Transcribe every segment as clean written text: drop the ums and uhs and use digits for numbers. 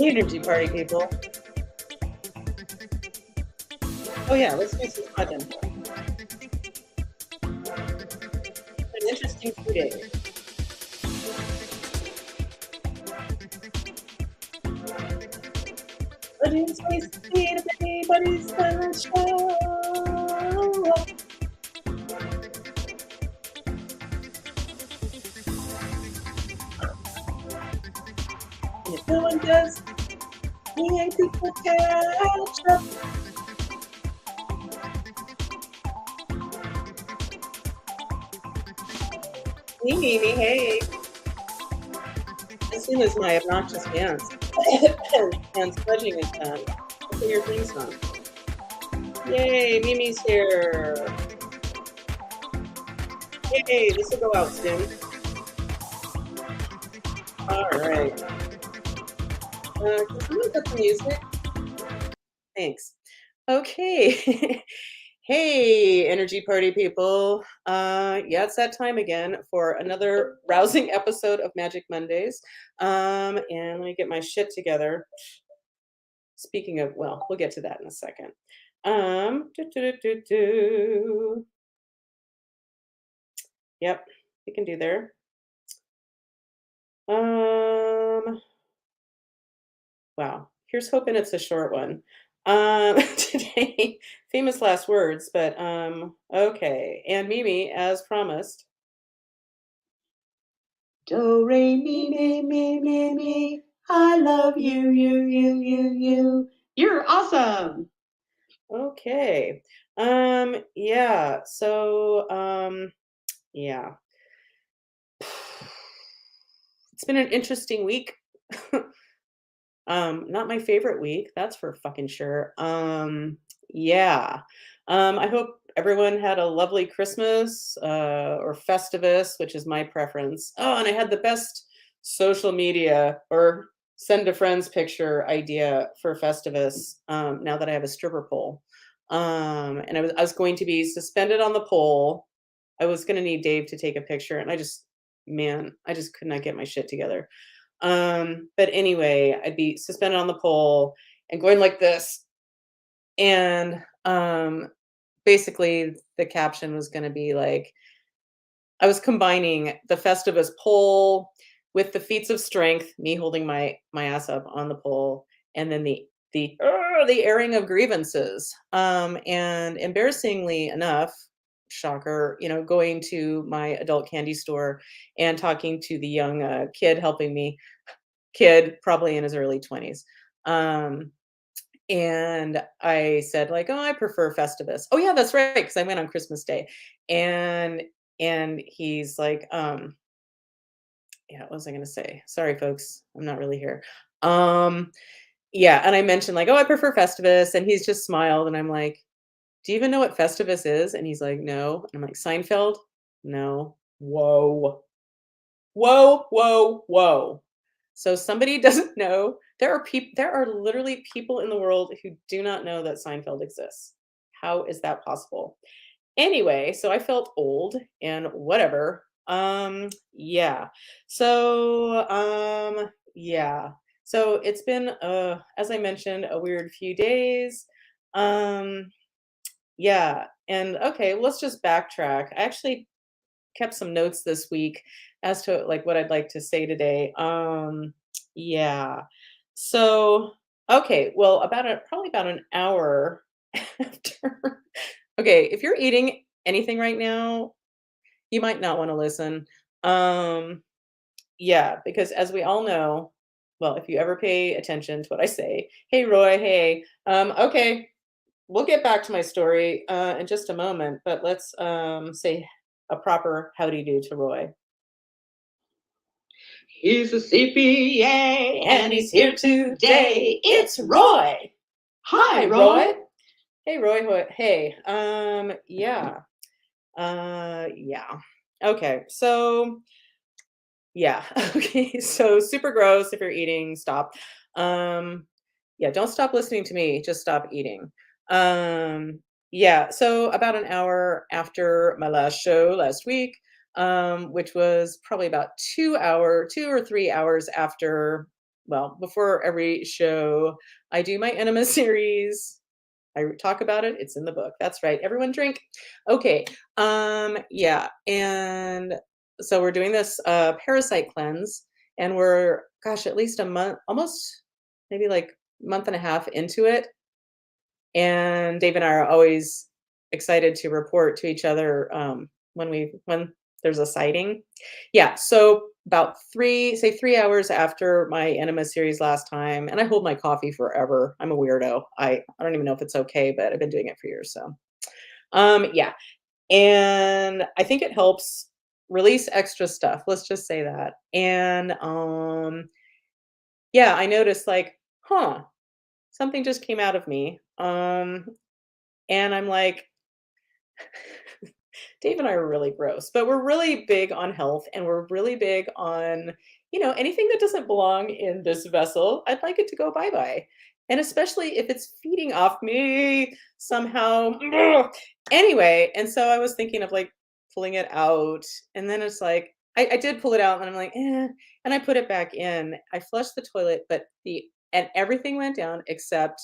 Energy party, people. Oh yeah, let's do some smudging. An interesting 2 days. But it's nice to see anybody's gonna show up. And if no one does, we ain't people catch up. Hey, Mimi, hey. As soon as my obnoxious dance and smudging is done, I'll play your theme song. Yay, Mimi's here. Yay, this will go out soon. All right. Can someone put the music? Thanks. Okay. Hey, energy party people. Yeah, it's that time again for another rousing episode of Magic Mondays. And let me get my shit together. Speaking of, well, we'll get to that in a second. Do, do, do, do, do. Yep, we can do there. Wow. Here's hoping it's a short one. Today, famous last words, but okay. And Mimi, as promised. Do re mi mi mi mi mi. I love you, you. You're awesome. Okay. Yeah. So yeah. It's been an interesting week. Not my favorite week, that's for fucking sure. Yeah. I hope everyone had a lovely Christmas, or Festivus, which is my preference. Oh, and I had the best social media or send a friends picture idea for Festivus, now that I have a stripper pole. And I was going to be suspended on the pole. I was gonna need Dave to take a picture, and I just could not get my shit together. But anyway, I'd be suspended on the pole and going like this. And basically, the caption was going to be like, I was combining the Festivus pole with the feats of strength, me holding my ass up on the pole, and then the airing of grievances. And embarrassingly enough, shocker, going to my adult candy store and talking to the young kid helping me, kid probably in his early 20s. Um, and I said like, "Oh, I prefer Festivus." "Oh yeah, that's right, because I went on Christmas Day." And he's like, yeah, what was I gonna say? Sorry, folks, I'm not really here. Um, yeah, and I mentioned like, "Oh, I prefer Festivus," and he's just smiled, and I'm like, "Do you even know what Festivus is?" And he's like, "No." And I'm like, "Seinfeld?" "No." Whoa. Whoa, whoa, whoa. So somebody doesn't know. There are literally people in the world who do not know that Seinfeld exists. How is that possible? Anyway, so I felt old and whatever. Yeah. Yeah. So it's been as I mentioned, a weird few days. Um yeah. And okay, let's just backtrack. I actually kept some notes this week as to like what I'd like to say today. Yeah. So, okay, well, probably about an hour after. Okay, if you're eating anything right now, you might not want to listen. Um, yeah, because as we all know, well, if you ever pay attention to what I say, hey Roy, hey, okay, we'll get back to my story in just a moment, but let's say a proper howdy do to Roy. He's a CPA and he's here today. It's Roy. Hi, Roy. Hey, Roy. Hey. Yeah. Yeah. Okay. So, yeah. Okay. So, super gross. If you're eating, stop. Yeah. Don't stop listening to me. Just stop eating. Yeah. So, about an hour after my last show last week, which was probably about 2 or 3 hours after well, before every show, I do my enema series. I talk about it. It's in the book. That's right. Everyone drink. Okay. Yeah. And so we're doing this parasite cleanse, and we're, gosh, at least a month, almost maybe like month and a half into it. And Dave and I are always excited to report to each other when there's a sighting. Yeah, so about 3 hours after my enema series last time, and I hold my coffee forever. I'm a weirdo. I don't even know if it's okay, but I've been doing it for years. So yeah, and I think it helps release extra stuff. Let's just say that. And yeah, I noticed like, huh, something just came out of me. And I'm like, Dave and I are really gross, but we're really big on health and we're really big on, anything that doesn't belong in this vessel, I'd like it to go bye bye. And especially if it's feeding off me somehow. Ugh. Anyway, and so I was thinking of like pulling it out. And then it's like, I did pull it out and I'm like, and I put it back in. I flushed the toilet, and everything went down except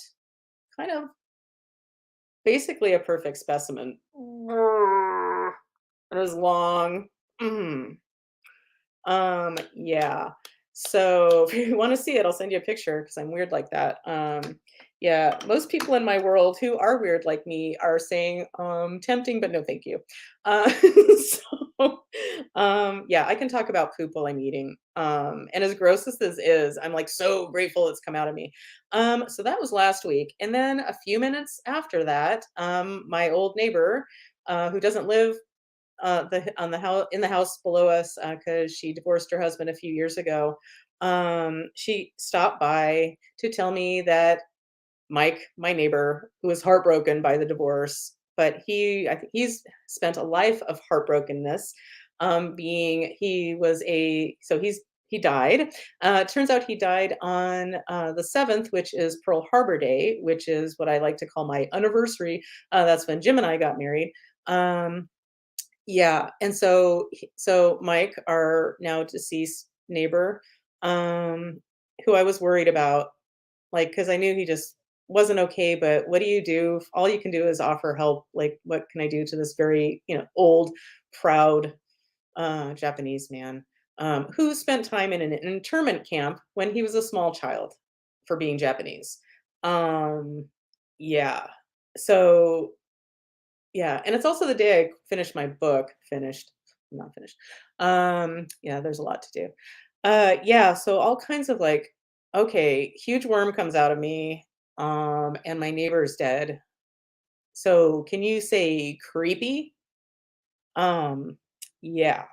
kind of basically a perfect specimen. It was long. Mm. Yeah. So if you want to see it, I'll send you a picture because I'm weird like that. Yeah, most people in my world who are weird like me are saying, tempting, but no thank you. So yeah, I can talk about poop while I'm eating. And as gross as this is, I'm like so grateful it's come out of me. So that was last week. And then a few minutes after that, my old neighbor, who doesn't live on the house in the house below us because she divorced her husband a few years ago. She stopped by to tell me that Mike, my neighbor, who was heartbroken by the divorce, but I think he's spent a life of heartbrokenness. Being he was he died. Turns out he died on the 7th, which is Pearl Harbor Day, which is what I like to call my anniversary. That's when Jim and I got married. Um, yeah, and so Mike, our now deceased neighbor, um, who I was worried about, like, because I knew he just wasn't okay, but what do you do? All you can do is offer help. Like, what can I do to this very, old, proud Japanese man who spent time in an internment camp when he was a small child for being Japanese. Um, yeah. So yeah, and it's also the day I finished my book. Finished, not finished. Yeah, there's a lot to do. Yeah, so all kinds of like, okay, huge worm comes out of me, and my neighbor's dead. So can you say creepy? Um, yeah.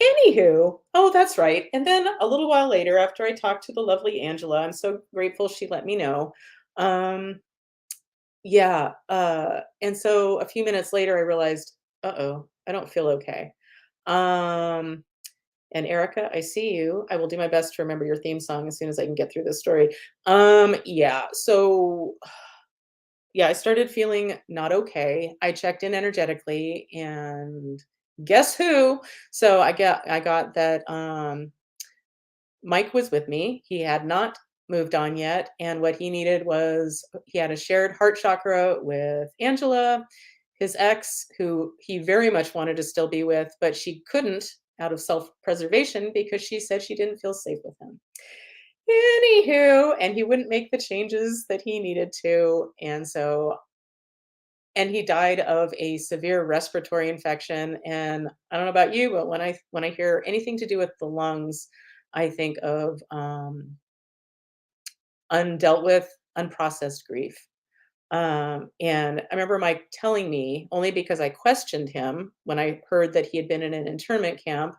Anywho, oh, that's right. And then a little while later, after I talked to the lovely Angela, I'm so grateful she let me know. Um, Yeah, and so a few minutes later, I realized, "Uh-oh, I don't feel okay." Um, and Erica, I see you. I will do my best to remember your theme song as soon as I can get through this story. Yeah, so yeah, I started feeling not okay. I checked in energetically and guess who? So I got that Mike was with me. He had not moved on yet, and what he needed was he had a shared heart chakra with Angela, his ex, who he very much wanted to still be with, but she couldn't out of self-preservation because she said she didn't feel safe with him. Anywho, and he wouldn't make the changes that he needed to, and he died of a severe respiratory infection. And I don't know about you, but when I hear anything to do with the lungs, I think of undealt with, unprocessed grief. And I remember Mike telling me, only because I questioned him when I heard that he had been in an internment camp.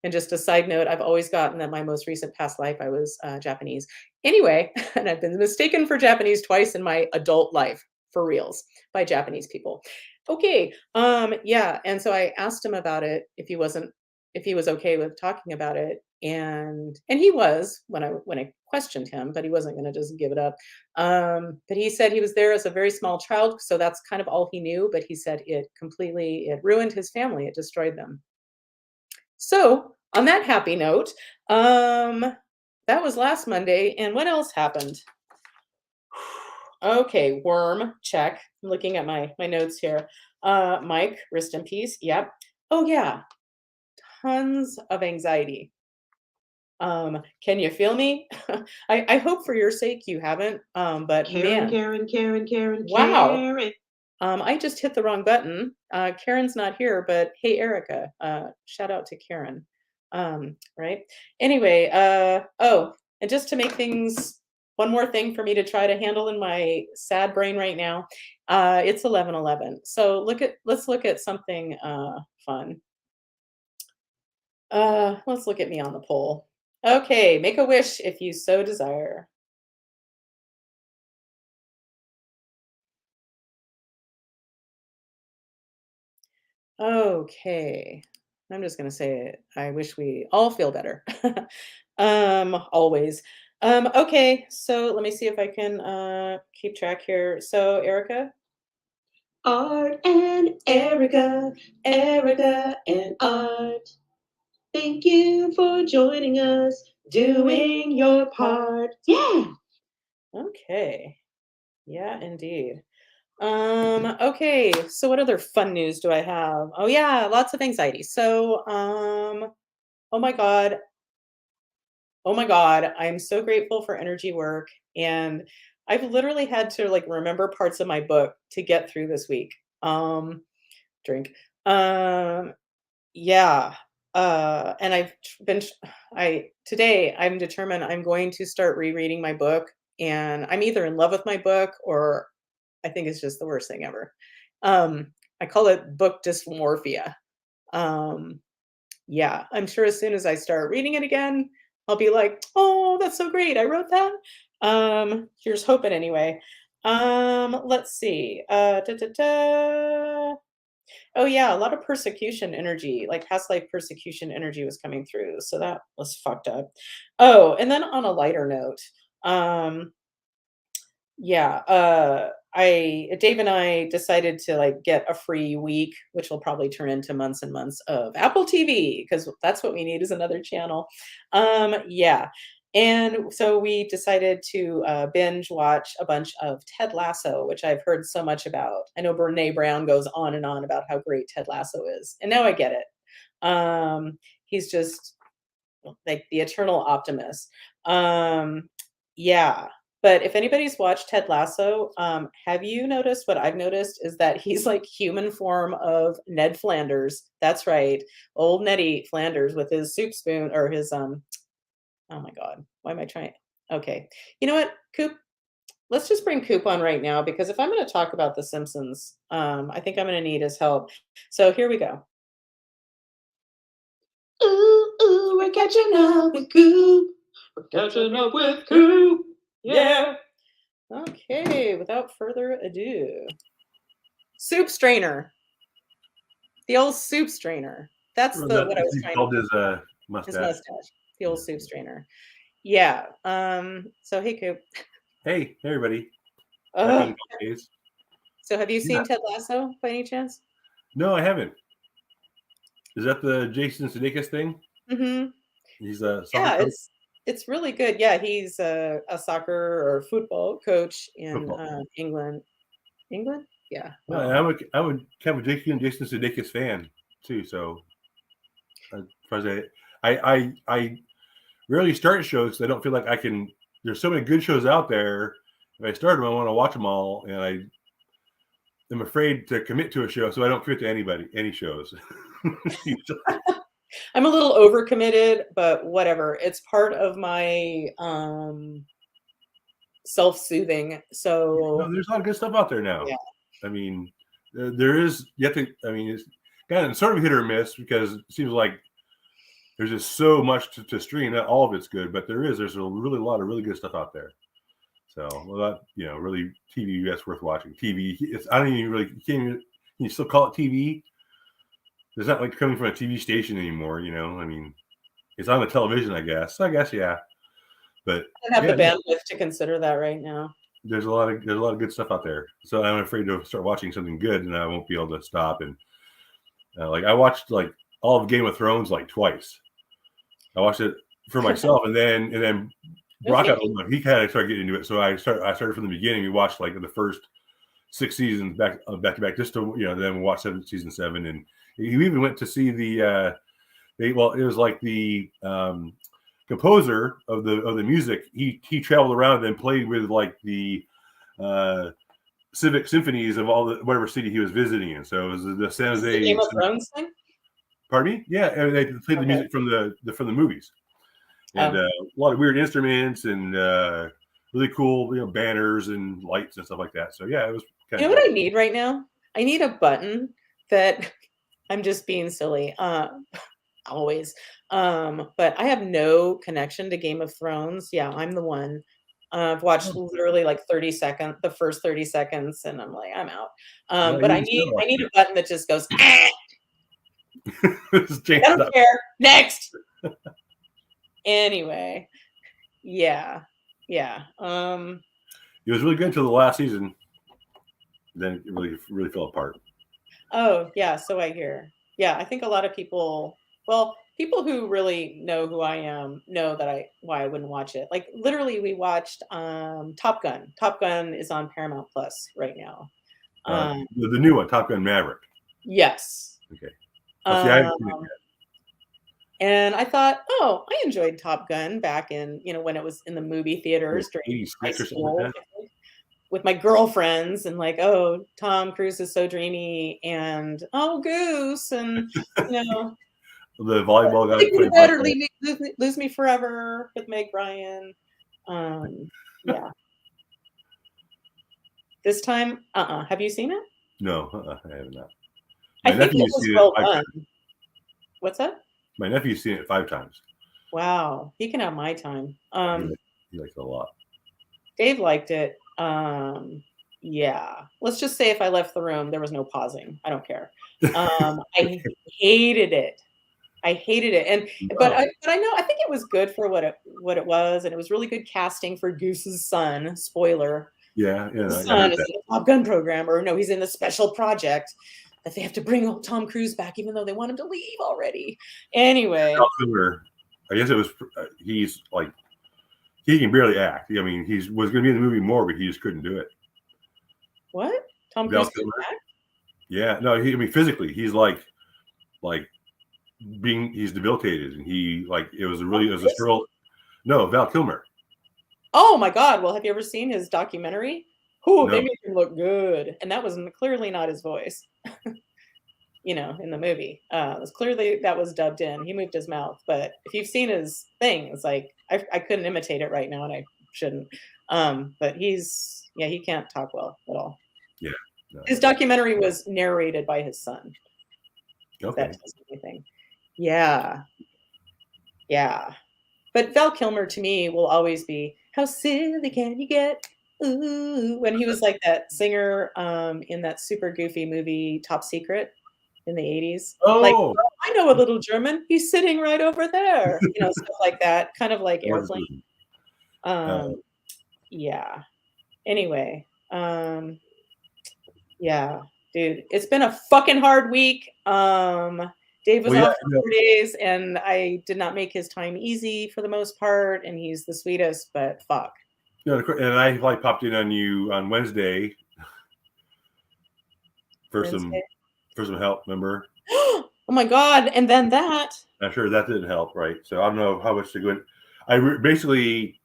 And just a side note, I've always gotten that my most recent past life, I was Japanese. Anyway, and I've been mistaken for Japanese twice in my adult life, for reals, by Japanese people. Okay, yeah, and so I asked him about it if he was okay with talking about it, and he was when I questioned him, but he wasn't going to just give it up. But he said he was there as a very small child, so that's kind of all he knew. But he said it ruined his family, it destroyed them. So, on that happy note, um, That was last Monday, and what else happened? Okay, worm, check. I'm looking at my notes here. Mike, rest in peace. Yep. Oh yeah, tons of anxiety. Can you feel me? I hope for your sake you haven't. But Karen, man, Karen, Karen, Karen, wow. Karen. I just hit the wrong button. Karen's not here, but hey, Erica. Shout out to Karen. Right. Anyway, oh, and just to make things one more thing for me to try to handle in my sad brain right now. It's 11:11. So let's look at something fun. Let's look at me on the poll. Okay, make a wish if you so desire. Okay. I'm just gonna say it. I wish we all feel better. Always. Okay, so let me see if I can keep track here. So Erica? Art and Erica, Erica and Art. Thank you for joining us, doing your part. Yeah. Okay. Yeah, indeed. Okay, so what other fun news do I have? Oh yeah, lots of anxiety. So, oh my God, oh my God, I'm so grateful for energy work. And I've literally had to like remember parts of my book to get through this week. Um, drink. Um, yeah. And I today I'm determined I'm going to start rereading my book, and I'm either in love with my book or I think it's just the worst thing ever. I call it book dysmorphia. Um, yeah, I'm sure as soon as I start reading it again, I'll be like, "Oh, that's so great. I wrote that." Here's hoping anyway. Let's see. Da, da, da. Oh yeah, a lot of persecution energy, like past life persecution energy was coming through. So that was fucked up. Oh, and then on a lighter note, um, yeah, I Dave and I decided to like get a free week, which will probably turn into months and months of Apple TV because that's what we need is another channel. Yeah. And so we decided to binge watch a bunch of Ted Lasso, which I've heard so much about. I know Brene Brown goes on and on about how great Ted Lasso is, and now I get it. He's just like the eternal optimist. Yeah. But if anybody's watched Ted Lasso, have you noticed what I've noticed is that he's like human form of Ned Flanders. That's right. Old Nettie Flanders with his soup spoon or his oh my god. Why am I trying? Okay. You know what, Coop? Let's just bring Coop on right now because if I'm going to talk about The Simpsons, I think I'm going to need his help. So here we go. Ooh, ooh, we're catching up with Koop. We're catching up with Koop. Yeah. Okay, without further ado. Soup strainer. The old soup strainer. That's Well, the that what I was he trying to called his mustache. mustache. The old Yeah. soup strainer. Yeah. So hey Coop. Hey, everybody. Back on Ugh. the days. So have you Yeah. seen Ted Lasso by any chance? No, I haven't. Is that the Jason Sudeikis thing? Mm-hmm. He's a soccer Yeah, coach? it's really good. Yeah, he's a soccer or football coach in Football. England. England? Yeah. Yeah, I'm a kind of a Jason Sudeikis fan too. So as far as I rarely start shows because I don't feel like I can. There's so many good shows out there. If I start them, I want to watch them all, and I am afraid to commit to a show, so I don't commit to any shows. I'm a little overcommitted, but whatever. It's part of my self-soothing. No, So there's a lot of good stuff out there now. yeah. I mean, there is. You have to. I mean, it's kind of sort of hit or miss because it seems like there's just so much to stream. Not all of it's good, but there's a really lot of really good stuff out there. So, well, that really TV that's worth watching. TV. It's I don't even really can you still call it TV? It's not like coming from a TV station anymore. I mean, it's on the television, I guess. I guess yeah, but I don't have yeah, the bandwidth to consider that right now. there's a lot of good stuff out there. So I'm afraid to start watching something good, and I won't be able to stop. And like I watched like all of Game of Thrones like twice. I watched it for myself, and then No, Brock thank got you. older. He kind of started getting into it, so I started from the beginning. We watched like the first 6 seasons back to back, just to then watch season 7, and he even went to see the it was like the composer of the music. He traveled around and played with like the civic symphonies of all the whatever city he was visiting in. So it was the San This is a Jose. Game of Thrones thing? Pardon me? Yeah, and they played the Okay. music from the movies, and Oh. a lot of weird instruments and really cool banners and lights and stuff like that. So yeah, it was kind You of know what neat. I need right now? I need a button that I'm just being silly, always. But I have no connection to Game of Thrones. Yeah, I'm the one. I've watched literally like the first 30 seconds, and I'm like, I'm out. Well, But you I can still watch need a button that just goes, "Ah, it. Just I change it don't up. care. Next." Anyway, yeah. Yeah. It was really good until the last season. Then it really fell apart. Oh, yeah, so I hear. Yeah, I think a lot of people, well, people who really know who I am know that why I wouldn't watch it. Like literally we watched Top Gun. Top Gun is on Paramount Plus right now. Um The new one, Top Gun Maverick. yes. Okay. Oh, see, I haven't Um seen it yet. and I thought, "Oh, I enjoyed Top Gun back in, when it was in the movie Like theaters during high 86 or something like school, that. I think, with my girlfriends and like, oh, Tom Cruise is so dreamy and oh, Goose and you know The volleyball guy Like, that "You played better volleyball. lose me forever" with Meg Ryan. Yeah. This time, have you seen it? No, I have not. I My think it nephew's was seen it well 5 done. times. What's that? My nephew's seen it 5 times. Wow, he can have my time. He likes it a lot. Dave liked it. Yeah. Let's just say if I left the room, there was no pausing. I don't care. I hated it. I hated it, Wow. but I know I think it was good for what it was, and it was really good casting for Goose's son. Spoiler: Yeah, his I son heard is that. in the Top Gun program, or no, he's in the special project that they have to bring old Tom Cruise back, even though they want him to leave already. Anyway, Val Kilmer, I guess it was. He's like he can barely act. I mean, he was going to be in the movie more, but he just couldn't do it. what? Tom Val Cruise came Kilmer. back? Yeah, no, I mean physically, he's like he's debilitated, and he like it was Tom a Cruise? struggle. No, Val Kilmer. Oh my God! Well, have you ever seen his documentary? Oh, No, they make him look good, and that was clearly not his voice. In the movie. It was clearly that was dubbed in. He moved his mouth, but if you've seen his thing, it's like I couldn't imitate it right now, and I shouldn't. But he can't talk well at all. yeah, no, His documentary was narrated by his son, if that okay. tells you anything. Yeah, yeah. But Val Kilmer to me will always be, how silly can you get? Ooh, when he was like that singer in that super goofy movie Top Secret in the 80s. Like, Oh, "Oh, I know a little German. He's sitting right over there." Stuff like that, kind of like Airplane. uh, Um, yeah. Anyway, yeah, dude, it's been a fucking hard week. Dave was well, yeah, off for 4 days, and I did not make his time easy for the most part, and he's the sweetest, but fuck. and I like popped in on you on Wednesday for some Wednesday. help. Remember? Oh my God, and then that. I'm sure that didn't help, right? So I don't know how much to go in. Basically,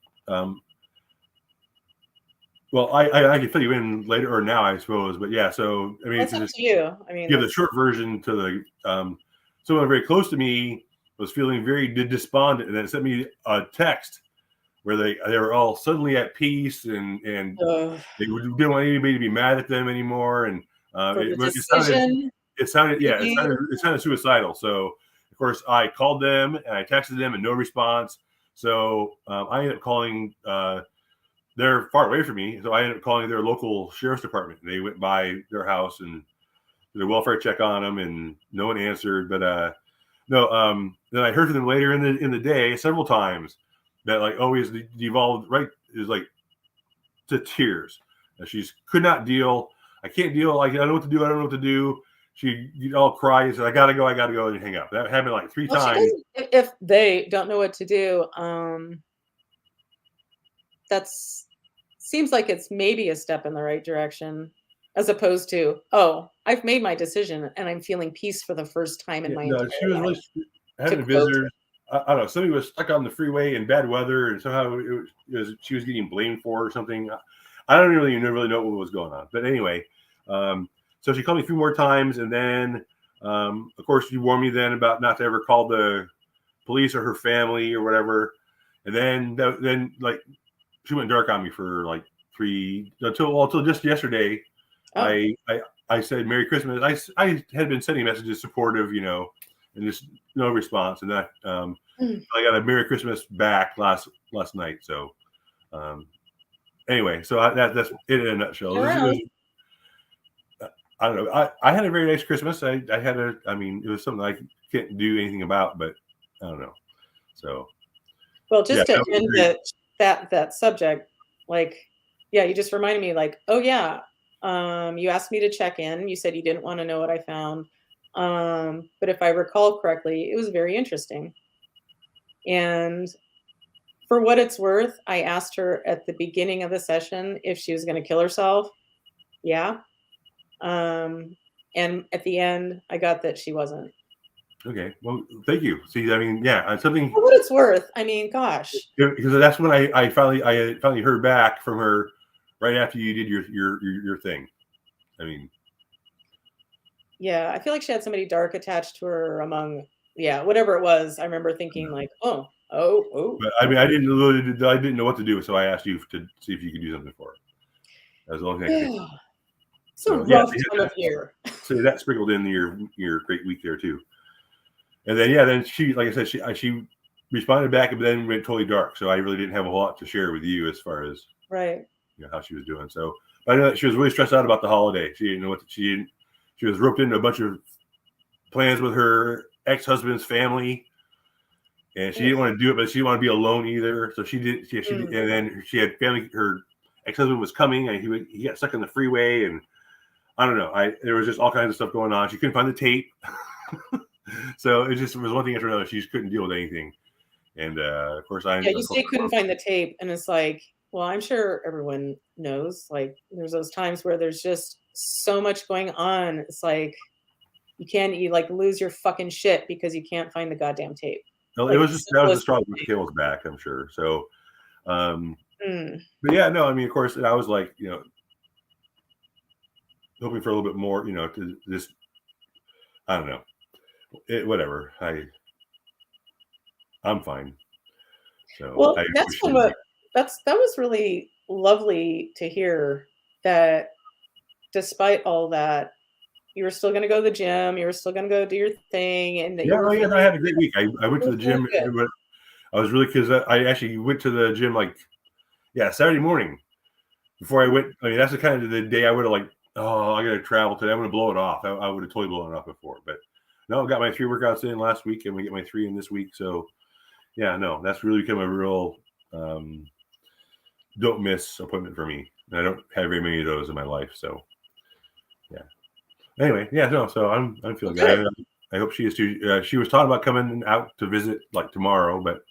well, I can fill you in later or now, I suppose. But yeah, so I mean, That's to up just to you. I mean, give the short version to the someone very close to me was feeling very despondent, and then sent me a text where they were all suddenly at peace and ugh, they didn't want anybody to be mad at them anymore, and for the it sounded decision made. it sounded suicidal. So of course I called them and I texted them and no response. So I ended up calling. They're far away from me, so I ended up calling their local sheriff's department. They went by their house and did a welfare check on them, and no one answered. But no. Then I heard from them later in the day several times that like always devolved right is like to tears. She could not deal. I can't deal. Like I don't know what to do. I don't know what to do. she'd all cry and say, I gotta go, and hang up. That happened like 3 Well, she times. doesn't if they don't know what to do, that's seems like it's maybe a step in the right direction as opposed to, "Oh, I've made my decision and I'm feeling peace for the first time in Yeah, my no, entire she was really life," to having quote. visitors. I don't know. Somebody was stuck on the freeway in bad weather, and somehow she was getting blamed for or something. I don't really know what was going on. But anyway, so she called me a few more times, and then, of course, you warned me then about not to ever call the police or her family or whatever. And then like she went dark on me for like until just yesterday. Oh, I said Merry Christmas. I had been sending messages supportive, and just no response. And that mm, I got a Merry Christmas back last night. So um, anyway, so that's it in a nutshell. get around. I don't know. I had a very nice Christmas. I mean, it was something I can't do anything about, but I don't know. So Well, yeah, just to that was end great. that subject, like, yeah, you just reminded me, like, oh yeah, you asked me to check in. You said you didn't want to know what I found, but if I recall correctly, it was very interesting. And for what it's worth, I asked her at the beginning of the session if she was going to kill herself. Yeah. Um, and at the end, I got that she wasn't. Okay. Well, thank you. See, I mean, yeah, something For what it's worth, I mean, gosh. because that's when I finally heard back from her right after you did your thing. I mean, Yeah, I feel like she had somebody dark attached to her among yeah, whatever it was. I remember you thinking know, like, "Oh, oh, oh, but I mean, okay." I didn't know what to do, so I asked you to see if you could do something for her. That was the only thing I could think of. Yeah. It's a So yeah, rough time of year. so that sprinkled in your great week there too. And then then she, like I said, she responded back, but then went totally dark. So I really didn't have a whole lot to share with you as far as Right. how she was doing. So, but I know that she was really stressed out about the holiday. She didn't know what she didn't. She was roped into a bunch of plans with her ex-husband's family, and she Mm, didn't want to do it, but she didn't want to be alone either. So she did. mm. And then she had family. Her ex-husband was coming, and he got stuck in the freeway, and I don't know. There was just all kinds of stuff going on. She couldn't find the tape, so it just was one thing after another. She just couldn't deal with anything, and of course Yeah, you say couldn't find the tape, and it's like, well, I'm sure everyone knows, like, there's those times where there's just so much going on. It's like you like lose your fucking shit because you can't find the goddamn tape. no, it Like was the just that was the simplest straw of that broke the things. camel's back, I'm sure. So, um, Mm. but yeah, no, I mean, of course, and I was like, hoping for a little bit more, to just I don't know, whatever. I'm fine. So Well, I that's wish been you would be. what that was really lovely to hear that despite all that, you were still gonna go to the gym, you were still gonna go do your thing, and that Yeah, oh yeah, no, I had a great week. I went you to were the feeling gym. good. I was really because I actually went to the gym like Saturday morning before I went. I mean, that's the kind of the day I would have like, oh, I got to travel today. I'm going to blow it off. I would have totally blown it off before, but no, I got my 3 workouts in last week, and we get my 3 in this week. So yeah, no, that's really become a real um, don't miss appointment for me. And I don't have very many of those in my life. So yeah. Anyway, yeah, no. So I'm Well, feeling good. good. I hope she is too. She was talking about coming out to visit like tomorrow, but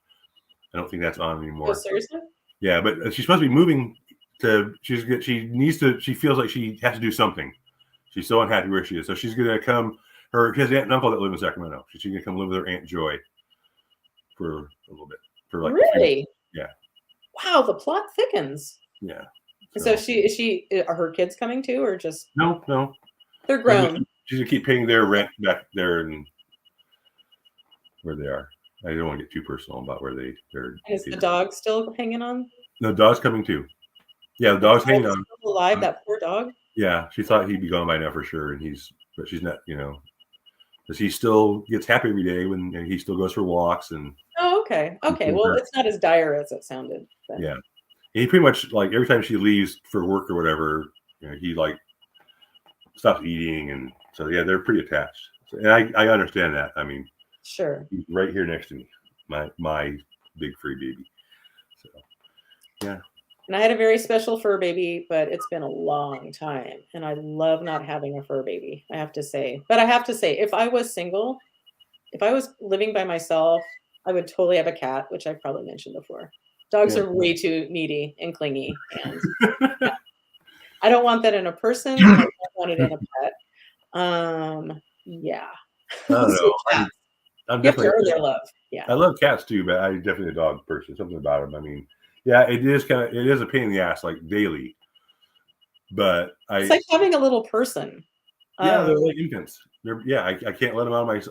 I don't think that's on Oh, anymore. seriously? Yeah, but she's supposed to be moving to. She needs to. She feels like she has to do something. She's so unhappy where she is, so she's gonna come. She has an aunt and uncle that live in Sacramento. She's gonna come live with her Aunt Joy for a little bit, for like 3 months. Really? Yeah, Wow, the plot thickens. yeah. And so So are her kids coming too, or just no. they're grown? She's gonna keep paying their rent back there and where they are. I don't want to get too personal about where they're. And is the dog still hanging on? The dog's coming too. Yeah, the The dog's dog hanging is on. still alive, that poor dog? Yeah, she thought he'd be gone by now for sure, but she's not. Because he still gets happy every day when he still goes for walks and Oh, okay. Okay, well, it's not as dire as it sounded then. yeah. He pretty much like every time she leaves for work or whatever, he like stops eating, and so yeah, they're pretty attached. And I understand that. I mean, Sure. he's right here next to me, my big free baby. So yeah. And I had a very special fur baby, but it's been a long time. And I love not having a fur baby, I have to say. But I have to say, if I was single, if I was living by myself, I would totally have a cat, which I've probably mentioned before. Dogs Yeah. are way too needy and clingy. And yeah, I don't want that in a person. And I don't want it in a pet. Yeah. I don't So know. cats. I'm You have to definitely. earn their love. Yeah. I love cats too, but I'm definitely a dog person. Something about them. I mean, yeah, it is a pain in the ass, like daily. But It's like having a little person. yeah, they're like infants. I can't let them out of I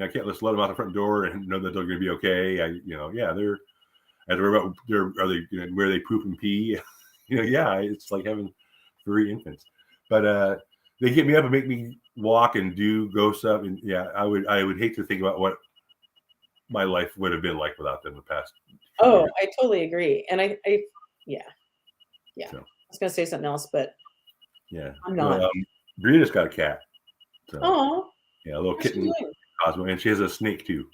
can't just let them out the front door and know that they're going to be okay. I have to worry about where they poop and pee. It's like having furry infants. But they get me up and make me walk and go stuff. And yeah, I would hate to think about what my life would have been like without them the past. Oh, I totally agree. And yeah. So. I was going to say something else, but yeah, I'm not. Brianna's got a cat. So Oh, yeah, a little kitten, Cosmo, and she has a snake too.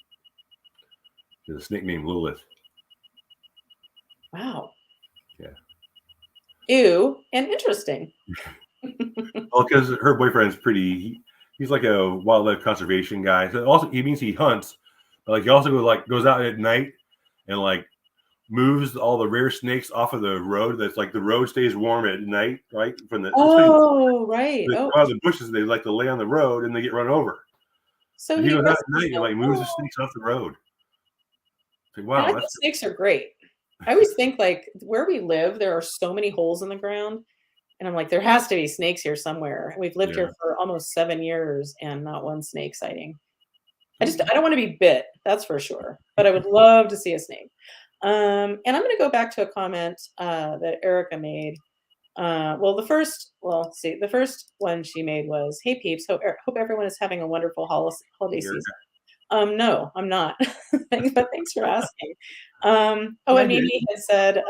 She has a snake named Lilith. Wow. Yeah. Ew, and interesting. Well, because her boyfriend's he's like a wildlife conservation guy. So also, he means he hunts, but like he also goes out at night and like moves all the rare snakes off of the road. That's like the road stays warm at night, right? Right. They Oh, come out of the bushes. They like to lay on the road and they get run over. so And he he goes out at rescues night and them. like moves the snakes off the road. Like, And I wow, think snakes are great. I always think like where we live, there are so many holes in the ground. And I'm like, there has to be snakes here somewhere. We've lived here for almost 7 years and not one snake sighting. I don't want to be bit, that's for sure. But I would love to see a snake. And I'm going to go back to a comment that Erica made. The first one she made was, "Hey peeps, hope everyone is having a wonderful holiday season." No, I'm not. But thanks for asking. And Mimi had said,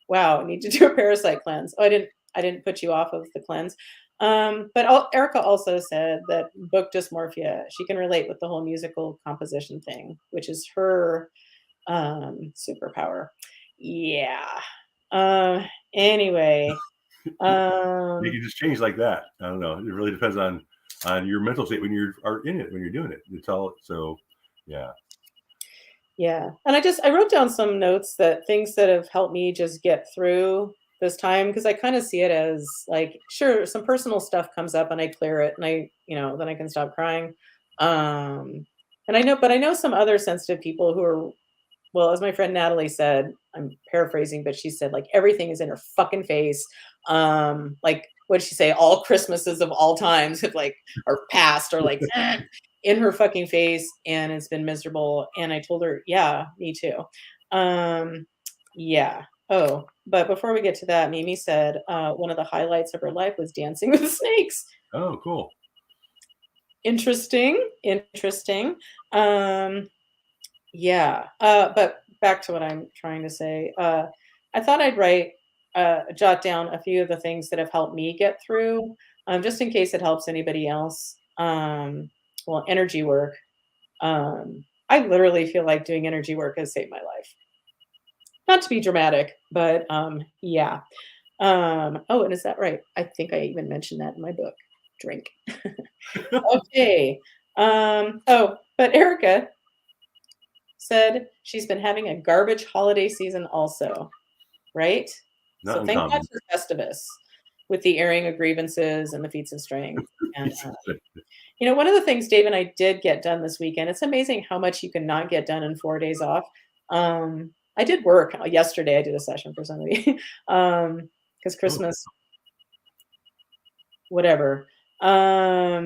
wow, need to do a parasite cleanse. Oh, I didn't put you off of the cleanse. But Erica also said that book dysmorphia, she can relate with the whole musical composition thing, which is her superpower. Yeah. Anyway. You can just change like that. I don't know. It really depends on your mental state when you are in it, when you're doing it. It's all so, yeah. Yeah. And I wrote down some notes that things that have helped me just get through this time because I kind of see it as like, sure, some personal stuff comes up and I clear it and then I can stop crying. And I know some other sensitive people who are, well, as my friend Natalie said, I'm paraphrasing, but she said like everything is in her fucking face. Like what'd she say? All Christmases of all times have like are past or like in her fucking face, and it's been miserable. And I told her, yeah, me too. Yeah. Oh, but before we get to that, Mimi said one of the highlights of her life was dancing with snakes. Oh, cool. Interesting. Yeah. But back to what I'm trying to say. I thought I'd jot down a few of the things that have helped me get through, just in case it helps anybody else. Energy work. I literally feel like doing energy work has saved my life. Not to be dramatic, but yeah. And is that right? I think I even mentioned that in my book. Drink. Okay. But Erica said she's been having a garbage holiday season also, right? Not So thank God uncommon. for Festivus with the airing of grievances and the feats of strength. And one of the things Dave and I did get done this weekend, it's amazing how much you can not get done in 4 days off. I did work yesterday. I did a session for somebody because Christmas, whatever. Yeah,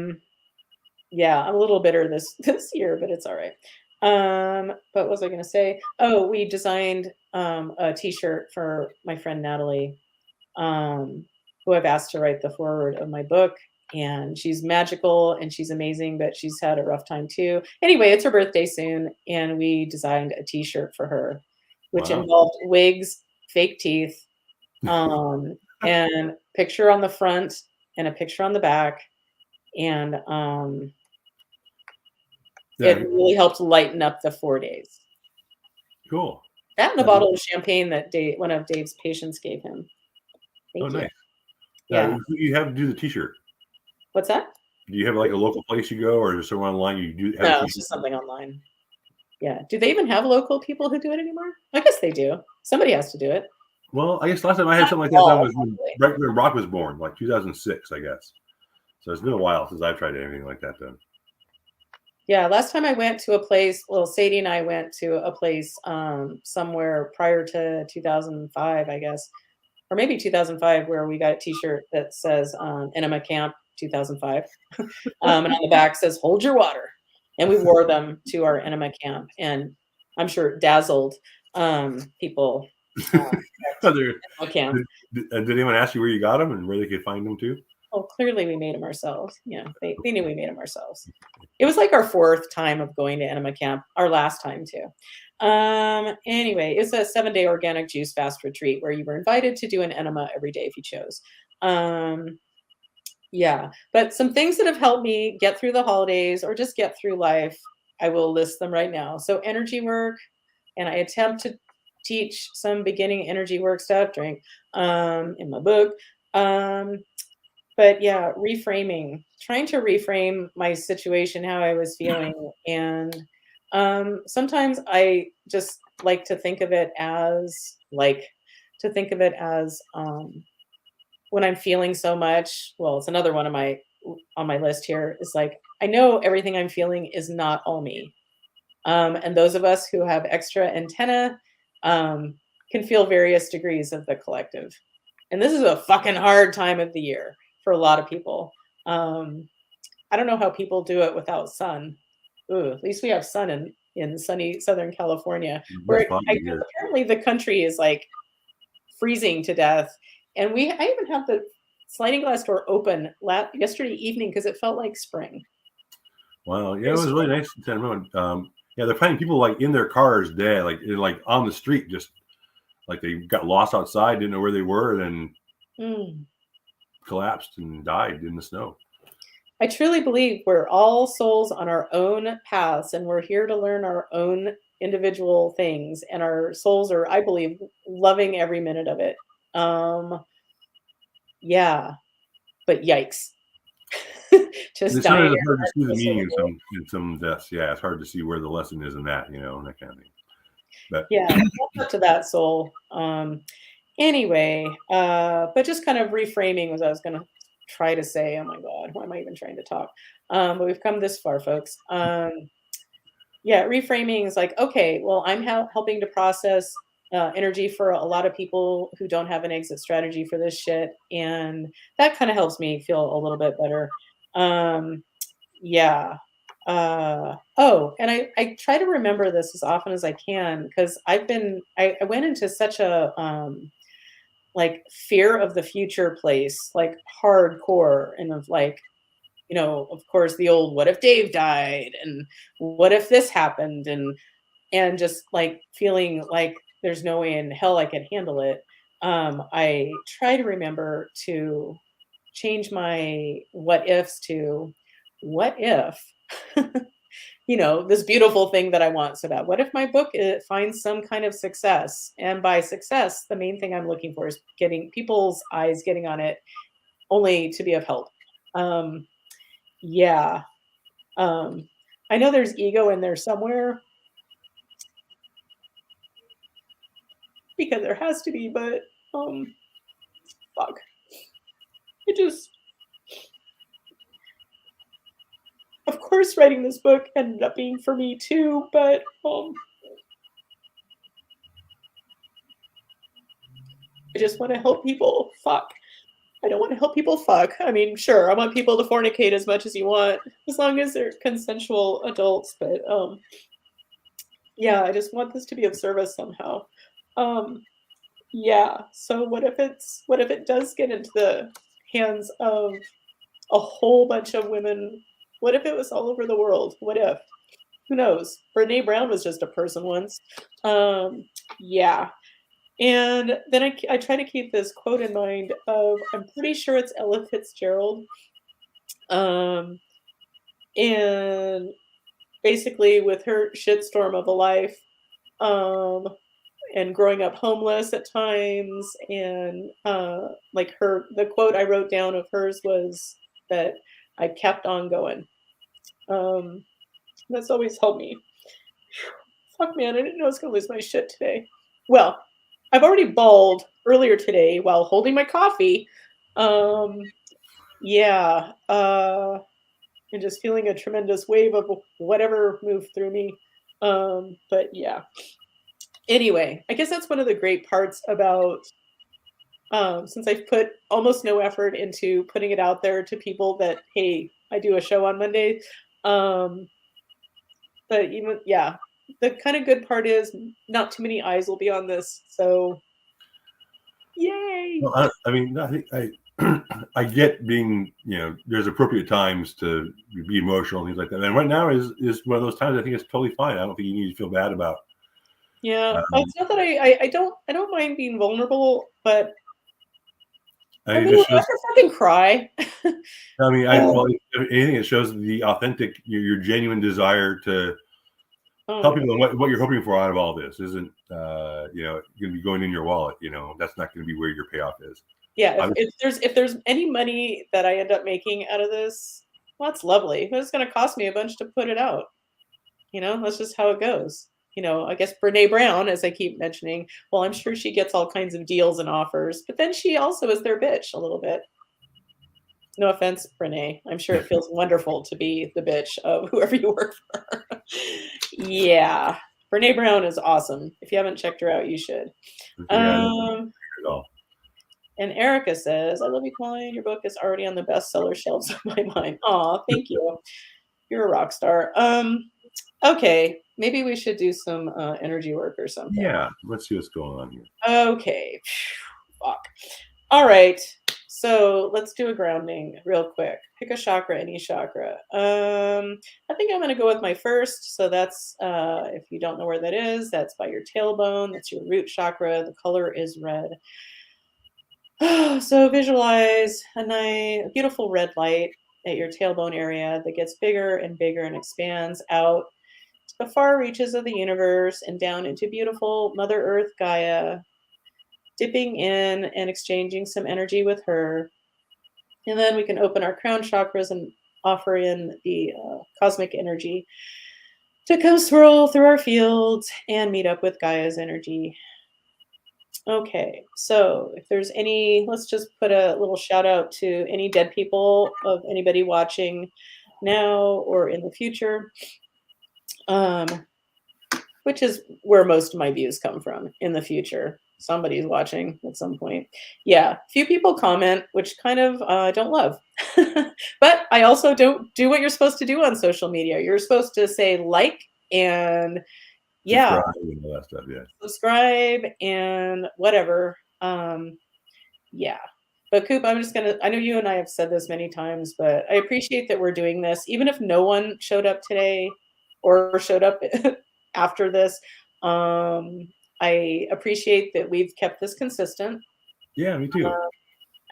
I'm a little bitter this year, but it's all right. But what was I going to say? Oh, we designed a T-shirt for my friend Natalie, who I've asked to write the foreword of my book. And she's magical and she's amazing, but she's had a rough time too. Anyway, it's her birthday soon, and we designed a T-shirt for her, which involved wigs, fake teeth, and picture on the front and a picture on the back. And it really helped lighten up the 4 days. Cool. That and a bottle of champagne that one of Dave's patients gave him. Thank you. Nice. Yeah. Who do you have to do the T-shirt? What's that? Do you have like a local place you go, or is there somewhere online you do have a No, T-shirt? it's just something online. Yeah. Do they even have local people who do it anymore? I guess they do. Somebody has to do it. Well, I guess last time I had something like that done was right when Rock was born, like 2006, I guess. So it's been a while since I've tried anything like that done. Yeah, last time I went to a place, well, Sadie and I went to a place somewhere prior to 2005, I guess, or maybe 2005, where we got a T-shirt that says Enema Camp 2005, and on the back says "Hold your water," and we wore them to our Enema Camp, and I'm sure it dazzled people. Camp. Did anyone ask you where you got them and where they could find them too? Oh, clearly we made them ourselves. Yeah, they knew we made them ourselves. It was like our 4th time of going to Enema Camp, our last time too. Anyway, it's a 7-day organic juice fast retreat where you were invited to do an enema every day if you chose. Yeah, but some things that have helped me get through the holidays or just get through life, I will list them right now. So energy work, and I attempt to teach some beginning energy work stuff during in my book. But yeah, reframing, trying to reframe my situation, how I was feeling. And sometimes I just like to think of it as when I'm feeling so much. Well, it's another one on my list here is like, I know everything I'm feeling is not all me. And those of us who have extra antenna can feel various degrees of the collective. And this is a fucking hard time of the year for a lot of people. I don't know how people do it without sun. Ooh, at least we have sun in sunny Southern California, where apparently the country is like freezing to death. And I even have the sliding glass door open yesterday evening because it felt like spring. Wow, yeah, it was really nice in San Ramon. Yeah, they're finding people like in their cars dead, like on the street, just like they got lost outside, didn't know where they were, and then collapsed and died in the snow. I truly believe we're all souls on our own paths, and we're here to learn our own individual things. And our souls are, I believe, loving every minute of it. Yeah, but yikes! Just it's hard to see the meaning in some deaths. Yeah, it's hard to see where the lesson is in that, and that kind of thing. But yeah, up to that soul. Anyway, but just kind of reframing was I was going to try to say. Oh my God, why am I even trying to talk? But we've come this far, folks. Yeah, reframing is like, okay, well, I'm helping to process energy for a lot of people who don't have an exit strategy for this shit, and that kind of helps me feel a little bit better. Yeah. Oh, and I try to remember this as often as I can because I went into such a like fear of the future place, like hardcore, and of like, of course the old what if Dave died and what if this happened, and just like feeling like there's no way in hell I could handle it. I try to remember to change my what ifs to what if this beautiful thing that I want so bad. What if my book finds some kind of success? And by success, the main thing I'm looking for is getting people's eyes getting on it, only to be of help. Yeah. I know there's ego in there somewhere, because there has to be, but fuck. Of course, writing this book ended up being for me too, but I just want to help people. Fuck. I don't want to help people fuck. I mean, sure, I want people to fornicate as much as you want, as long as they're consensual adults, but yeah, I just want this to be of service somehow. Yeah, so what if it does get into the hands of a whole bunch of women? What if it was all over the world? What if? Who knows? Brene Brown was just a person once. Yeah. And then I try to keep this quote in mind of, I'm pretty sure it's Ella Fitzgerald. And basically with her shitstorm of a life, and growing up homeless at times. And like the quote I wrote down of hers was that I kept on going. Um, that's always helped me. Fuck, man, I didn't know I was gonna lose my shit today. Well, I've already bawled earlier today while holding my coffee. Um, yeah, and just feeling a tremendous wave of whatever moved through me. But yeah. Anyway, I guess that's one of the great parts about since I've put almost no effort into putting it out there to people that, hey, I do a show on Monday. Um, but even yeah, the kind of good part is not too many eyes will be on this. So yay. Well, I mean, I think I get being, there's appropriate times to be emotional and things like that. And right now is one of those times. I think it's totally fine. I don't think you need to feel bad about. Yeah. Um, It's not that I don't mind being vulnerable, but I it mean, just I shows. could fucking cry. I mean, Oh, well, if anything, it shows the authentic, your genuine desire to oh tell my God. people what you're hoping for out of all this isn't, going to be going in your wallet. That's not going to be where your payoff is. Yeah, I, if there's any money that I end up making out of this, well, that's lovely. But it's gonna cost me a bunch to put it out. That's just how it goes. I guess Brene Brown, as I keep mentioning, well, I'm sure she gets all kinds of deals and offers, but then she also is their bitch a little bit. No offense, Brene. I'm sure it feels wonderful to be the bitch of whoever you work for. Yeah. Brene Brown is awesome. If you haven't checked her out, you should. yeah, no, Um, at all. and Erica says, I love you, Colleen. Your book is already on the bestseller shelves of my mind. Aw, thank you. You're a rock star. Okay, maybe we should do some energy work or something. Yeah, let's see what's going on here. Okay. Fuck. All right. So let's do a grounding real quick. Pick a chakra, any chakra. I think I'm gonna go with my first. So that's if you don't know where that is, that's by your tailbone. That's your root chakra. The color is red. So visualize a beautiful red light at your tailbone area that gets bigger and bigger and expands out to the far reaches of the universe and down into beautiful Mother Earth Gaia, dipping in and exchanging some energy with her. And then we can open our crown chakras and offer in the cosmic energy to come swirl through our fields and meet up with Gaia's energy. Okay, so if there's let's just put a little shout out to any dead people of anybody watching now or in the future, um, which is where most of my views come from in the future. Somebody's watching at some point. Yeah, few people comment, which kind of don't love. But I also don't do what you're supposed to do on social media. You're supposed to say like and yeah, Subscribe and all that stuff. Yeah. subscribe and whatever. Yeah. But Coop, I know you and I have said this many times, but I appreciate that we're doing this. Even if no one showed up today or showed up after this, I appreciate that we've kept this consistent. Yeah, me too.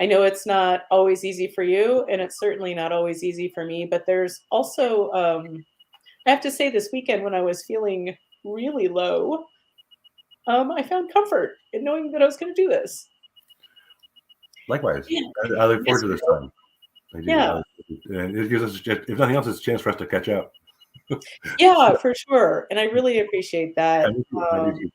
I know it's not always easy for you, and it's certainly not always easy for me, but there's also, I have to say, this weekend when I was feeling really low, I found comfort in knowing that I was going to do this. Likewise, Yeah. I look forward Yes, to this time. I do. yeah. And it gives us, if nothing else, it's a chance for us to catch up. Yeah, for sure, and I really appreciate I that. do too. I do too.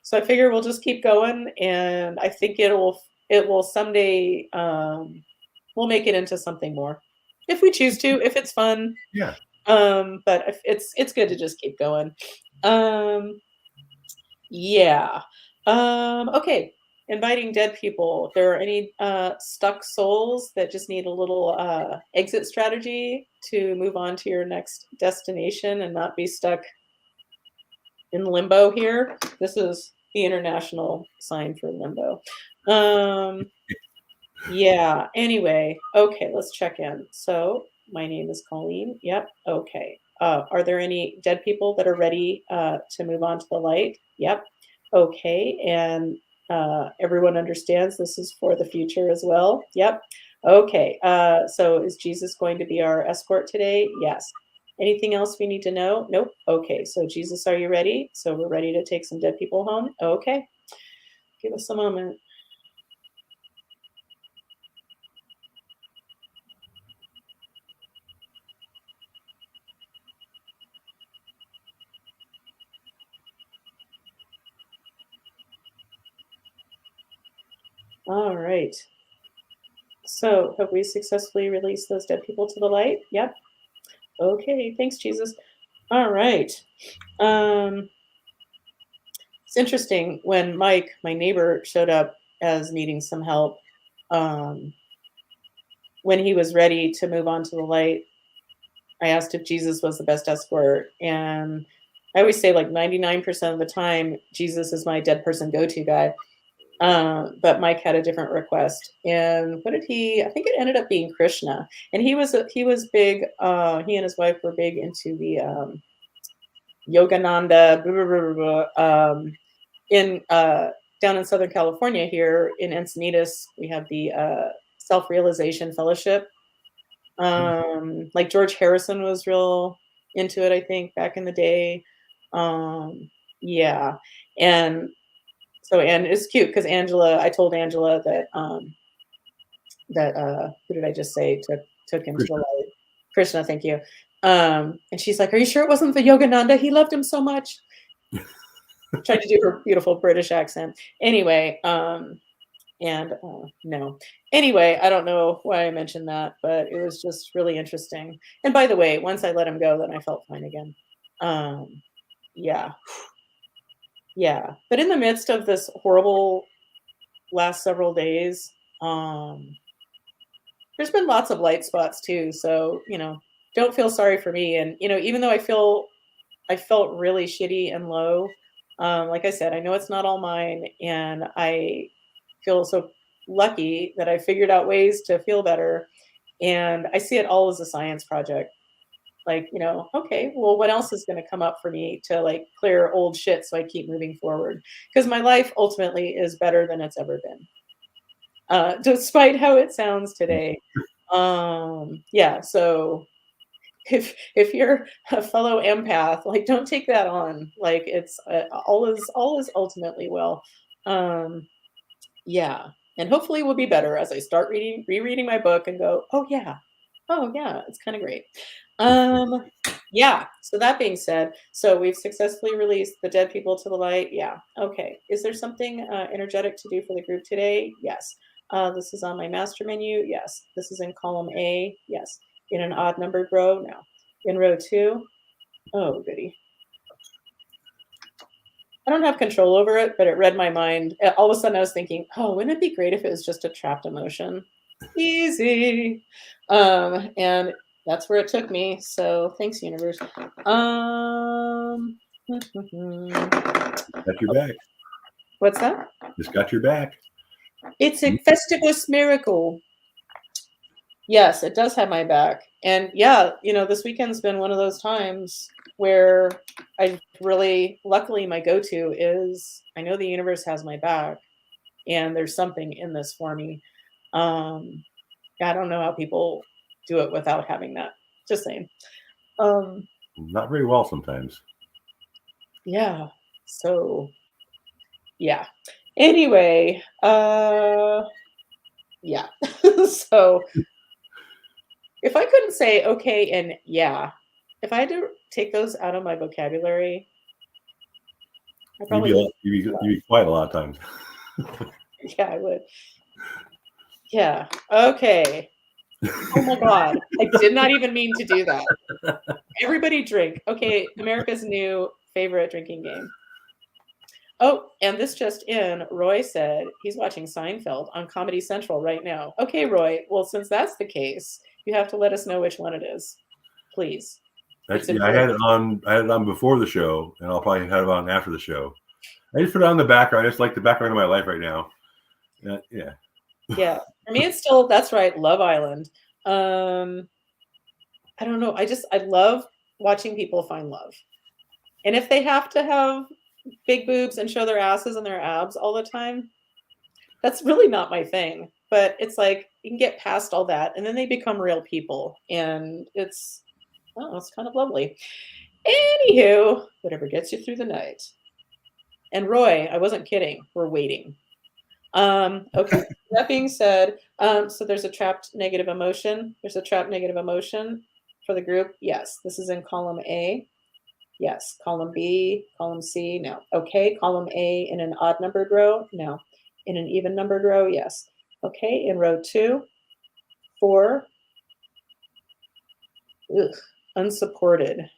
So I figure we'll just keep going, and I think it will someday, we'll make it into something more if we choose to, if it's fun. Yeah. But if it's good to just keep going. Um, yeah. Okay. Inviting dead people. If there are any stuck souls that just need a little exit strategy to move on to your next destination and not be stuck in limbo here. This is the international sign for limbo. Yeah, anyway, okay, let's check in. So, my name is Colleen. Yep, okay. Are there any dead people that are ready to move on to the light? Yep, okay. And everyone understands this is for the future as well? Yep, okay. So, is Jesus going to be our escort today? Yes. Anything else we need to know? Nope. Okay, so Jesus, are you ready? So we're ready to take some dead people home? Okay. Give us a moment. All right. So have we successfully released those dead people to the light? Yep. Okay, thanks, Jesus. All right. It's interesting when Mike, my neighbor, showed up as needing some help. Um, when he was ready to move on to the light, I asked if Jesus was the best escort. And I always say, like, 99% of the time, Jesus is my dead person go to guy. But Mike had a different request. And what did he? I think it ended up being Krishna. And he was big. He and his wife were big into the Yogananda. Blah, blah, blah, blah, blah. In Down in Southern California, here in Encinitas, we have the Self Realization Fellowship. Like George Harrison was real into it, I think, back in the day. Yeah, and and it's cute because Angela, I told Angela that who did I just say took him to the Krishna. light? Krishna, thank you. And she's like, "Are you sure it wasn't the Yogananda? He loved him so much." Tried to do her beautiful British accent. Anyway, and no. Anyway, I don't know why I mentioned that, but it was just really interesting. And by the way, once I let him go, then I felt fine again. Um, yeah, yeah. But in the midst of this horrible last several days, there's been lots of light spots too. So don't feel sorry for me. And even though I felt really shitty and low, like I said, I know it's not all mine, and I feel so lucky that I figured out ways to feel better. And I see it all as a science project. Like, okay, well, what else is going to come up for me to like clear old shit so I keep moving forward? Because my life ultimately is better than it's ever been, despite how it sounds today. Yeah, so if you're a fellow empath, like, don't take that on. Like, it's all is ultimately well. Um, Yeah, and hopefully we'll be better as I start rereading my book and go, oh yeah, it's kind of great. Um, yeah. So that being said, so we've successfully released the dead people to the light. Yeah. Okay. Is there something energetic to do for the group today? Yes. This is on my master menu. Yes. This is in column A. Yes. In an odd numbered row. No. In row 2. Oh, goody. I don't have control over it, but it read my mind. All of a sudden, I was thinking, "Oh, wouldn't it be great if it was just a trapped emotion?" Easy, and that's where it took me. So thanks, universe. Got your back. What's that? Just got your back. It's a Festivus miracle. Yes, it does have my back. And yeah, this weekend's been one of those times where I really, luckily, my go-to is I know the universe has my back and there's something in this for me. Um, I don't know how people do it without having that. Just saying. Not very well sometimes. Yeah. So, yeah. Anyway, yeah. So, if I couldn't say okay and yeah, if I had to take those out of my vocabulary, I probably would. You'd be quiet a lot of times. Yeah, I would. Yeah. Okay. Oh my God. I did not even mean to do that. Everybody drink. Okay. America's new favorite drinking game. Oh, and this just in, Roy said he's watching Seinfeld on Comedy Central right now. Okay, Roy. Well, since that's the case, you have to let us know which one it is, please. It's I had it on. I had it on before the show, and I'll probably have it on after the show. I just put it on the background. It's like the background of my life right now. Yeah. Yeah. For me, it's still, that's right, Love Island. I don't know. I love watching people find love. And if they have to have big boobs and show their asses and their abs all the time, that's really not my thing. But it's like you can get past all that and then they become real people. And it's Oh, it's kind of lovely. Anywho, whatever gets you through the night. And Roy, I wasn't kidding. We're waiting. Okay. That being said, so there's a trapped negative emotion. There's a trapped negative emotion for the group. Yes. This is in column A. Yes. Column B, column C. No. Okay. Column A in an odd numbered row. No. In an even numbered row. Yes. Okay. In row 2, 4. Ugh, unsupported.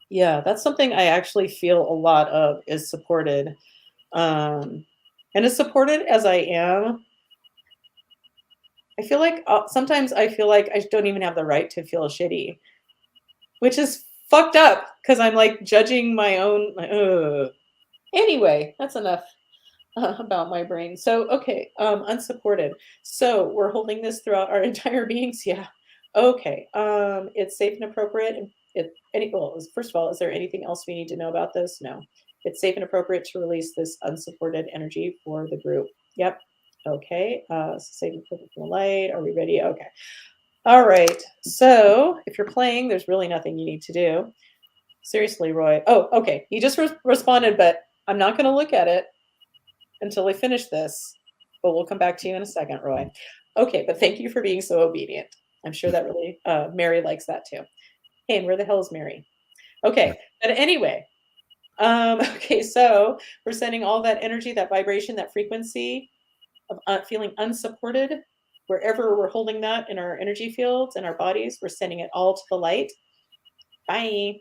Yeah, that's something I actually feel a lot of is supported. Um, and as supported as I am, I feel like sometimes I feel like I don't even have the right to feel shitty, which is fucked up because I'm like judging my own. Anyway, that's enough about my brain. So, okay, unsupported. So we're holding this throughout our entire beings. Yeah. Okay. It's safe and appropriate. And well, first of all, is there anything else we need to know about this? No. It's safe and appropriate to release this unsupported energy for the group. Yep. Okay. Safe and appropriate for the light. Are we ready? Okay. All right. So if you're playing, there's really nothing you need to do. Seriously, Roy. Oh, okay. He just responded, but I'm not going to look at it until we finish this, but we'll come back to you in a second, Roy. Okay, but thank you for being so obedient. I'm sure that really, Mary likes that too. Hey, and where the hell is Mary? Okay, but anyway, okay, so we're sending all that energy, that vibration, that frequency of feeling unsupported, wherever we're holding that in our energy fields and our bodies, we're sending it all to the light. Bye.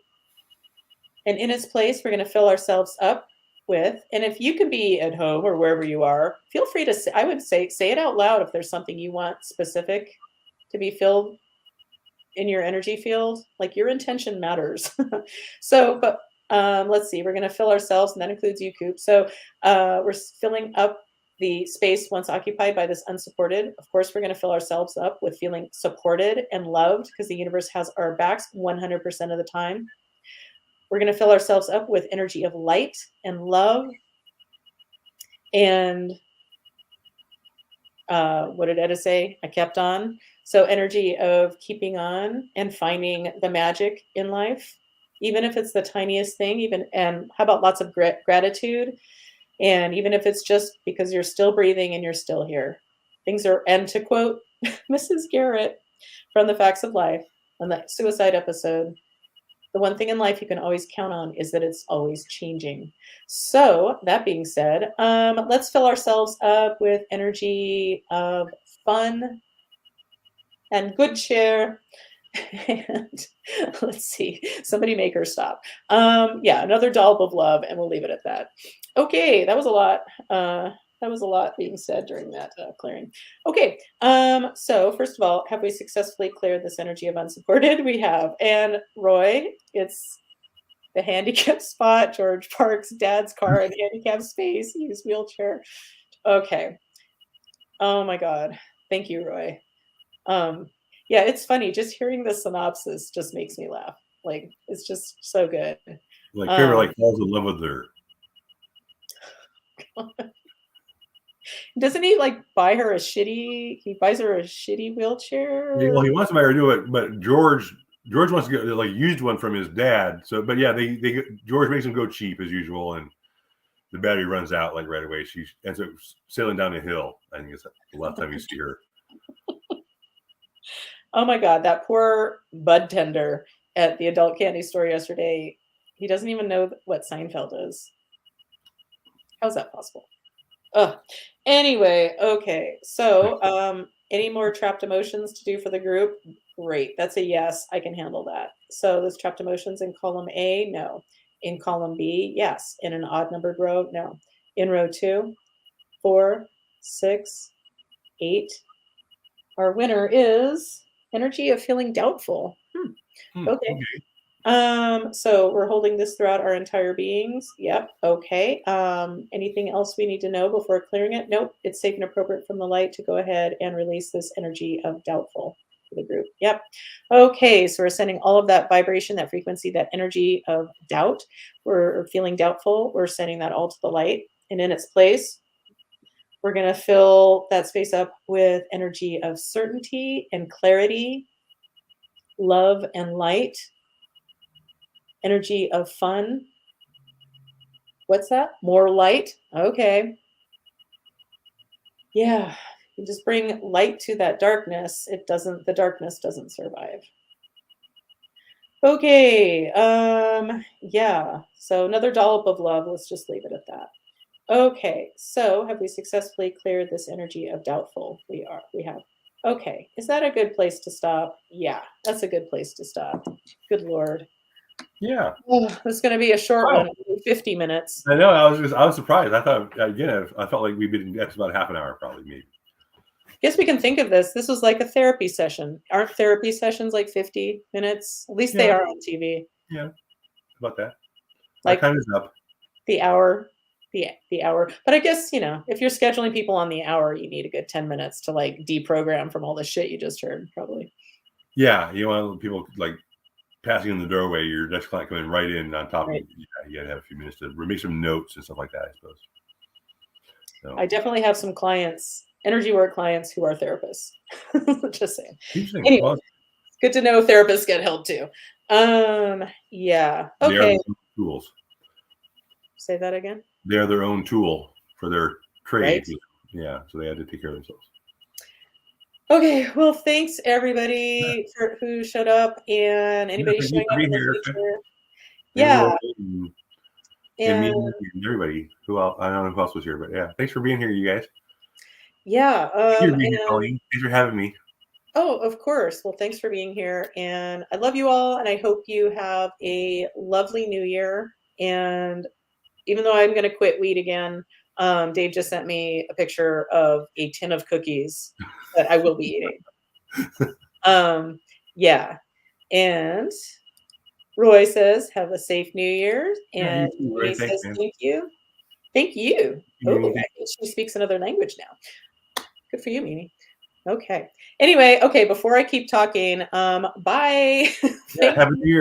And in its place, we're going to fill ourselves up with, and if you can be at home or wherever you are, feel free to say, I would say it out loud if there's something you want specific to be filled in your energy field. Like your intention matters. So, but let's see, we're going to fill ourselves, and that includes you, Koop. So we're filling up the space once occupied by this unsupported. Of course, we're going to fill ourselves up with feeling supported and loved because the universe has our backs 100% of the time. We're going to fill ourselves up with energy of light and love. And what did Etta say? I kept on. So energy of keeping on and finding the magic in life, even if it's the tiniest thing, and how about lots of gratitude? And even if it's just because you're still breathing and you're still here. And to quote Mrs. Garrett from The Facts of Life on the suicide episode, the one thing in life you can always count on is that it's always changing. So that being said, let's fill ourselves up with energy of fun and good cheer. And let's see, somebody make her stop. Yeah, another dollop of love, and we'll leave it at that. Okay, that was a lot. That was a lot being said during that clearing. Okay, so first of all, have we successfully cleared this energy of unsupported? We have. And Roy, it's the handicap spot, George Park's dad's car, and handicap space, used wheelchair. Okay. Oh my God. Thank you, Roy. Yeah, it's funny. Just hearing the synopsis just makes me laugh. Like, it's just so good. Like Trevor like falls in love with her. Doesn't he like buy her he buys her a shitty wheelchair? Yeah, well, he wants somebody to do it, but George wants to get like used one from his dad. So, but yeah, George makes him go cheap as usual, and the battery runs out like right away. She ends up sailing down a hill. I think it's the last time you see her. Oh my God, that poor bud tender at the adult candy store yesterday. He doesn't even know what Seinfeld is. How's that possible? Ugh. Anyway, okay. So, any more trapped emotions to do for the group? Great. That's a yes. I can handle that. So, those trapped emotions in column A? No. In column B? Yes. In an odd numbered row? No. In row 2, 4, 6, 8. Our winner is energy of feeling doubtful. Okay. So we're holding this throughout our entire beings. Yep. Okay. Anything else we need to know before clearing it? Nope. It's safe and appropriate from the light to go ahead and release this energy of doubtful to the group. Yep. Okay. So we're sending all of that vibration, that frequency, that energy of doubt. We're feeling doubtful. We're sending that all to the light. And in its place, we're going to fill that space up with energy of certainty and clarity love and light, energy of fun. What's that? More light. Okay. Yeah. You just bring light to that darkness. The darkness doesn't survive. Okay. Yeah. So another dollop of love. Let's just leave it at that. Okay. So have we successfully cleared this energy of doubtful? We have. Okay. Is that a good place to stop? Yeah, that's a good place to stop. Good Lord. Yeah. Oh, it's going to be a short Wow. one, 50 minutes. I know. I was surprised. I thought again. I felt like we've been that's about half an hour, probably maybe. Guess we can think of this. This was like a therapy session. Aren't therapy sessions like 50 minutes? At least they Yeah. are on TV. Yeah. About that. Like Our time is up. the hour, the hour. But I guess, if you're scheduling people on the hour, you need a good 10 minutes to like deprogram from all the shit you just heard, probably. Yeah. You want people like passing in the doorway, your next client coming right in on top Right. of you. Yeah, you gotta have a few minutes to make some notes and stuff like that, I suppose. So, I definitely have some clients, energy work clients who are therapists. Just saying. interesting. Anyway, Well, it's good to know therapists get help too. Yeah. they are Okay. their own tools. Say that again. They are their own tool for their trade. Right. Yeah, so they had to take care of themselves. Okay, well, thanks everybody for who showed up and anybody thank you showing for up in being the here. future. And Yeah, Roy and me and and everybody who else, I don't know who else was here, but yeah, thanks for being here, you guys. yeah, Thank you for being here, and Colleen. Thanks for having me. oh, of course. Well, thanks for being here, and I love you all, and I hope you have a lovely new year. And even though I'm going to quit weed again, Dave just sent me a picture of a tin of cookies that I will be eating. Yeah, and Roy says, "Have a safe New Year," Yeah, you and too, Ray. Mimi Thanks, says, man. "Thank you." Thank you. Oh, Mimi, I think she speaks another language now. Good for you, Mimi. Okay. Anyway, okay, before I keep talking, bye. yeah, Thank have a you. new year.